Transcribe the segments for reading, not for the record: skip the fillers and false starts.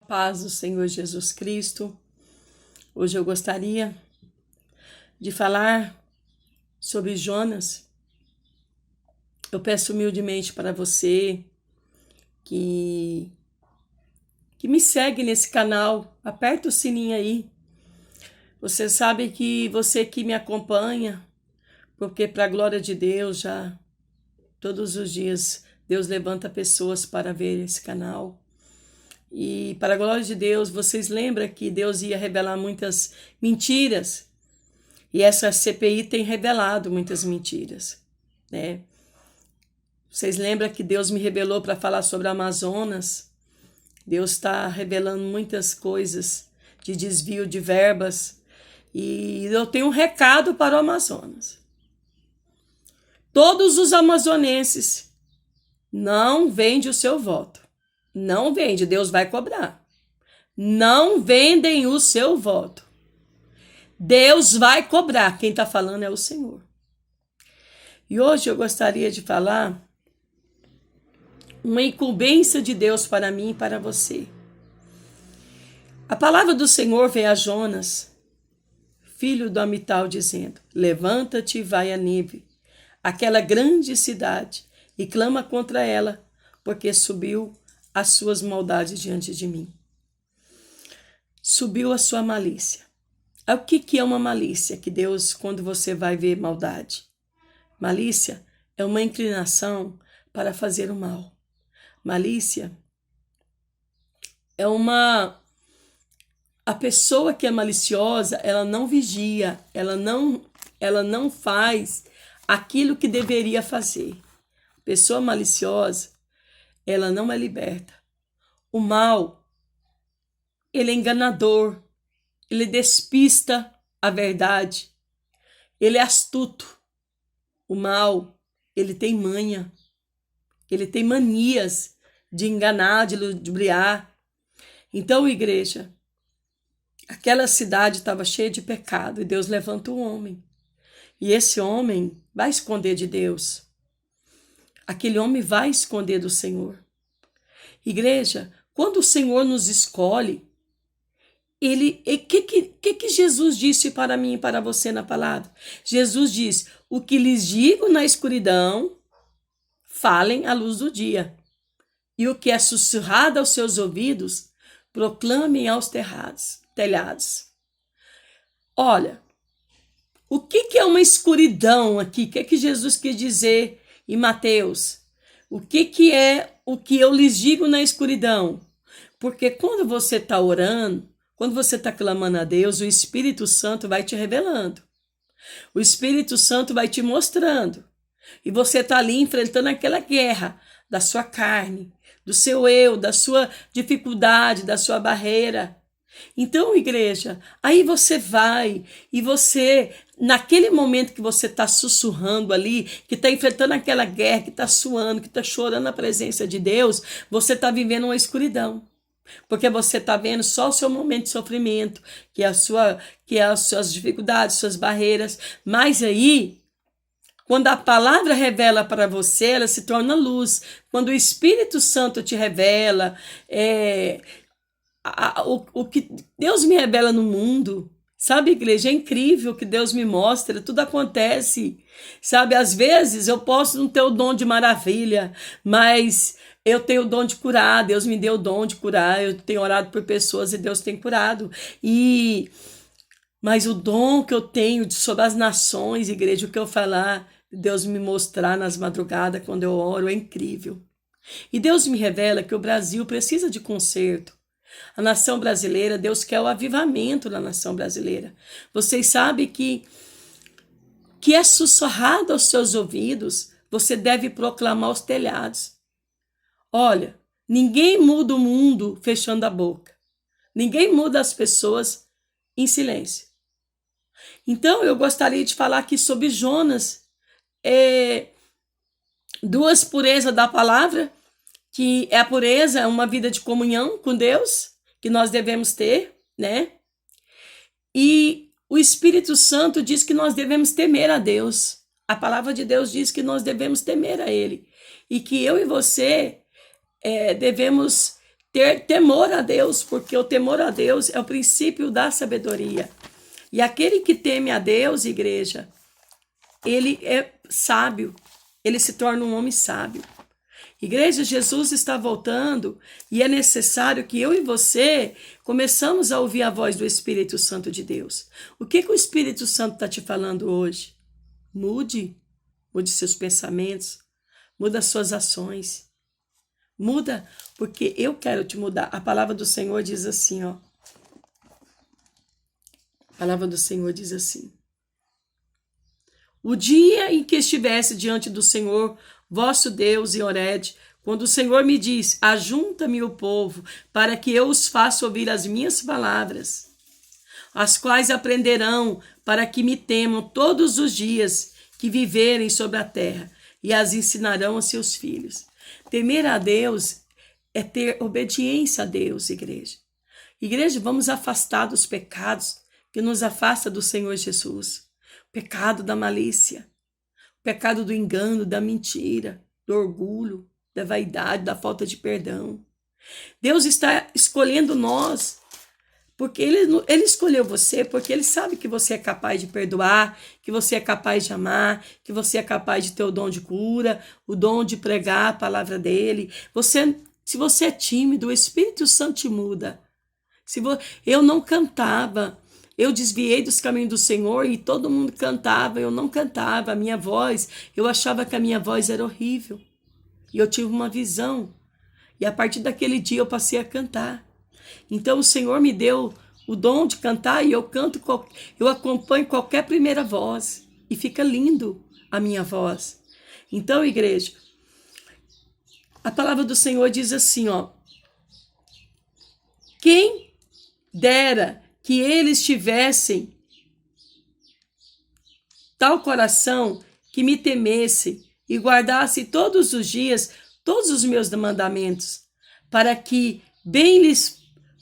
Paz do Senhor Jesus Cristo. Hoje eu gostaria de falar sobre Jonas. Eu peço humildemente para você que me segue nesse canal, aperta o sininho aí. Você sabe que você que me acompanha, porque para a glória de Deus, já todos os dias Deus levanta pessoas para ver esse canal. E para a glória de Deus, vocês lembram que Deus ia revelar muitas mentiras? E essa CPI tem revelado muitas mentiras, né? Vocês lembram que Deus me revelou para falar sobre o Amazonas? Deus está revelando muitas coisas de desvio de verbas. E eu tenho um recado para o Amazonas. Todos os amazonenses, não vende o seu voto. Não vende, Deus vai cobrar. Não vendem o seu voto. Deus vai cobrar. Quem está falando é o Senhor. E hoje eu gostaria de falar uma incumbência de Deus para mim e para você. A palavra do Senhor veio a Jonas, filho do Amital, dizendo: levanta-te e vai a Nínive, aquela grande cidade, e clama contra ela, porque subiu as suas maldades diante de mim. Subiu a sua malícia. O que é uma malícia? Que Deus, quando você vai ver maldade. Malícia é uma inclinação para fazer o mal. Malícia é a pessoa que é maliciosa, ela não vigia, ela não faz aquilo que deveria fazer. Pessoa maliciosa, ela não é liberta. O mal, ele é enganador, ele despista a verdade, ele é astuto. O mal, ele tem manha, ele tem manias de enganar, de ludibriar. Então, igreja, aquela cidade estava cheia de pecado e Deus levanta um homem. E esse homem vai esconder de Deus. Aquele homem vai esconder do Senhor. Igreja, quando o Senhor nos escolhe, que Jesus disse para mim e para você na palavra? Jesus disse: o que lhes digo na escuridão, falem à luz do dia. E o que é sussurrado aos seus ouvidos, proclamem aos telhados. Olha, o que é uma escuridão aqui? O que Jesus quis dizer em Mateus? O que é o que eu lhes digo na escuridão? Porque quando você está orando, quando você está clamando a Deus, o Espírito Santo vai te revelando. O Espírito Santo vai te mostrando. E você está ali enfrentando aquela guerra da sua carne, do seu eu, da sua dificuldade, da sua barreira. Então, igreja, aí você vai e você, naquele momento que você está sussurrando ali, que está enfrentando aquela guerra, que está suando, que está chorando a presença de Deus, você está vivendo uma escuridão. Porque você está vendo só o seu momento de sofrimento, que é as suas dificuldades, suas barreiras. Mas aí, quando a palavra revela para você, ela se torna luz. Quando o Espírito Santo te revela, o que Deus me revela no mundo, sabe, igreja? É incrível o que Deus me mostra, tudo acontece, sabe? Às vezes eu posso não ter o dom de maravilha, mas eu tenho o dom de curar, Deus me deu o dom de curar, eu tenho orado por pessoas e Deus tem curado. Mas o dom que eu tenho sobre as nações, igreja, o que eu falar, Deus me mostrar nas madrugadas quando eu oro, é incrível. E Deus me revela que o Brasil precisa de conserto. A nação brasileira, Deus quer o avivamento da nação brasileira. Vocês sabem que é sussurrado aos seus ouvidos, você deve proclamar aos telhados. Olha, ninguém muda o mundo fechando a boca. Ninguém muda as pessoas em silêncio. Então, eu gostaria de falar aqui sobre Jonas. Duas purezas da palavra, que é a pureza, uma vida de comunhão com Deus, que nós devemos ter, né? E o Espírito Santo diz que nós devemos temer a Deus. A palavra de Deus diz que nós devemos temer a Ele. E que eu e você devemos ter temor a Deus, porque o temor a Deus é o princípio da sabedoria. E aquele que teme a Deus, igreja, ele é sábio, ele se torna um homem sábio. Igreja, Jesus está voltando e é necessário que eu e você começamos a ouvir a voz do Espírito Santo de Deus. O que o Espírito Santo está te falando hoje? Mude seus pensamentos, muda suas ações. Muda, porque eu quero te mudar. A palavra do Senhor diz assim, ó. A palavra do Senhor diz assim: o dia em que estivesse diante do Senhor, vosso Deus, em Horebe, quando o Senhor me diz, ajunta-me o povo, para que eu os faça ouvir as minhas palavras, as quais aprenderão, para que me temam todos os dias que viverem sobre a terra, e as ensinarão a seus filhos. Temer a Deus é ter obediência a Deus, igreja. Igreja, vamos afastar dos pecados que nos afasta do Senhor Jesus. O pecado da malícia, o pecado do engano, da mentira, do orgulho, da vaidade, da falta de perdão. Deus está escolhendo nós, porque ele escolheu você, porque Ele sabe que você é capaz de perdoar, que você é capaz de amar, que você é capaz de ter o dom de cura, o dom de pregar a palavra dEle. Se você é tímido, o Espírito Santo te muda. Eu não cantava, eu desviei dos caminhos do Senhor e todo mundo cantava, eu não cantava, a minha voz, eu achava que a minha voz era horrível. E eu tive uma visão, e a partir daquele dia eu passei a cantar. Então o Senhor me deu o dom de cantar e eu acompanho qualquer primeira voz e fica lindo a minha voz. Então, igreja, a palavra do Senhor diz assim, ó: quem dera que eles tivessem tal coração que me temesse e guardasse todos os dias todos os meus mandamentos, para que bem lhes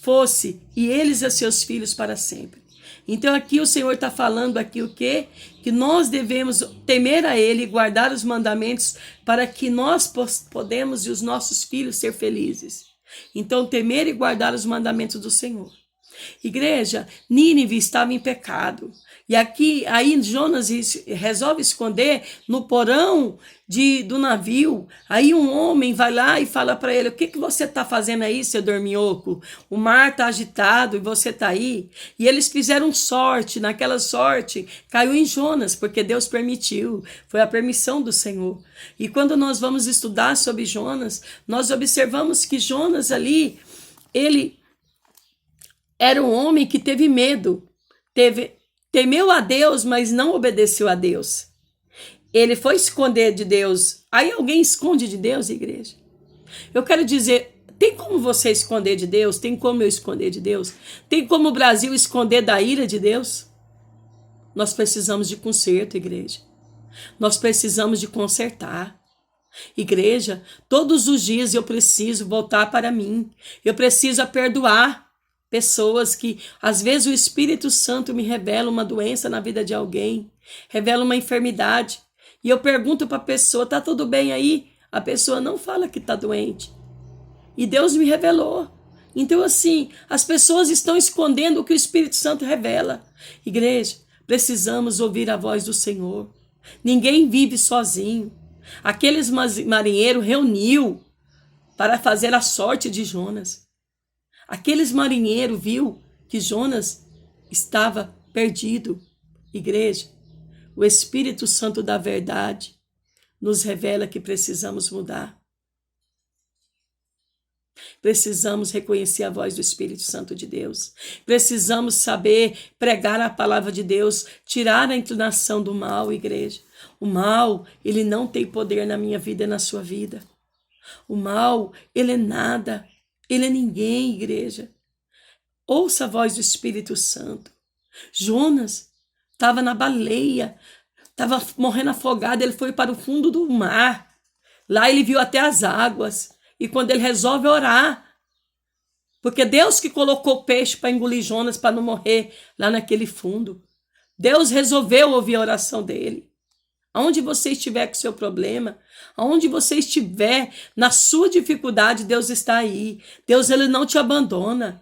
fosse e eles a seus filhos para sempre. Então aqui o Senhor está falando aqui o quê? Que nós devemos temer a Ele e guardar os mandamentos para que nós podemos e os nossos filhos ser felizes. Então temer e guardar os mandamentos do Senhor. Igreja, Nínive estava em pecado. E aí Jonas resolve esconder no porão do navio. Aí um homem vai lá e fala para ele: o que você está fazendo aí, seu dorminhoco? O mar está agitado e você está aí. E eles fizeram sorte, naquela sorte caiu em Jonas, porque Deus permitiu, foi a permissão do Senhor. E quando nós vamos estudar sobre Jonas, nós observamos que Jonas ali, ele era um homem que teve medo, temeu a Deus, mas não obedeceu a Deus. Ele foi esconder de Deus. Aí alguém esconde de Deus, igreja? Eu quero dizer, tem como você esconder de Deus? Tem como eu esconder de Deus? Tem como o Brasil esconder da ira de Deus? Nós precisamos de conserto, igreja. Nós precisamos de consertar. Igreja, todos os dias eu preciso voltar para mim. Eu preciso perdoar pessoas que, às vezes, o Espírito Santo me revela uma doença na vida de alguém, revela uma enfermidade, e eu pergunto para a pessoa: tá tudo bem aí? A pessoa não fala que está doente. E Deus me revelou. Então, assim, as pessoas estão escondendo o que o Espírito Santo revela. Igreja, precisamos ouvir a voz do Senhor. Ninguém vive sozinho. Aqueles marinheiros reuniu para fazer a sorte de Jonas. Aqueles marinheiros viu que Jonas estava perdido. Igreja, o Espírito Santo da verdade nos revela que precisamos mudar. Precisamos reconhecer a voz do Espírito Santo de Deus. Precisamos saber pregar a palavra de Deus, tirar a inclinação do mal, igreja. O mal, ele não tem poder na minha vida e na sua vida. O mal, ele é nada. Ele é ninguém, igreja. Ouça a voz do Espírito Santo. Jonas estava na baleia, estava morrendo afogado, ele foi para o fundo do mar. Lá ele viu até as águas. E quando ele resolve orar, porque Deus que colocou peixe para engolir Jonas para não morrer lá naquele fundo. Deus resolveu ouvir a oração dele. Aonde você estiver com o seu problema, aonde você estiver na sua dificuldade, Deus está aí. Deus, ele não te abandona.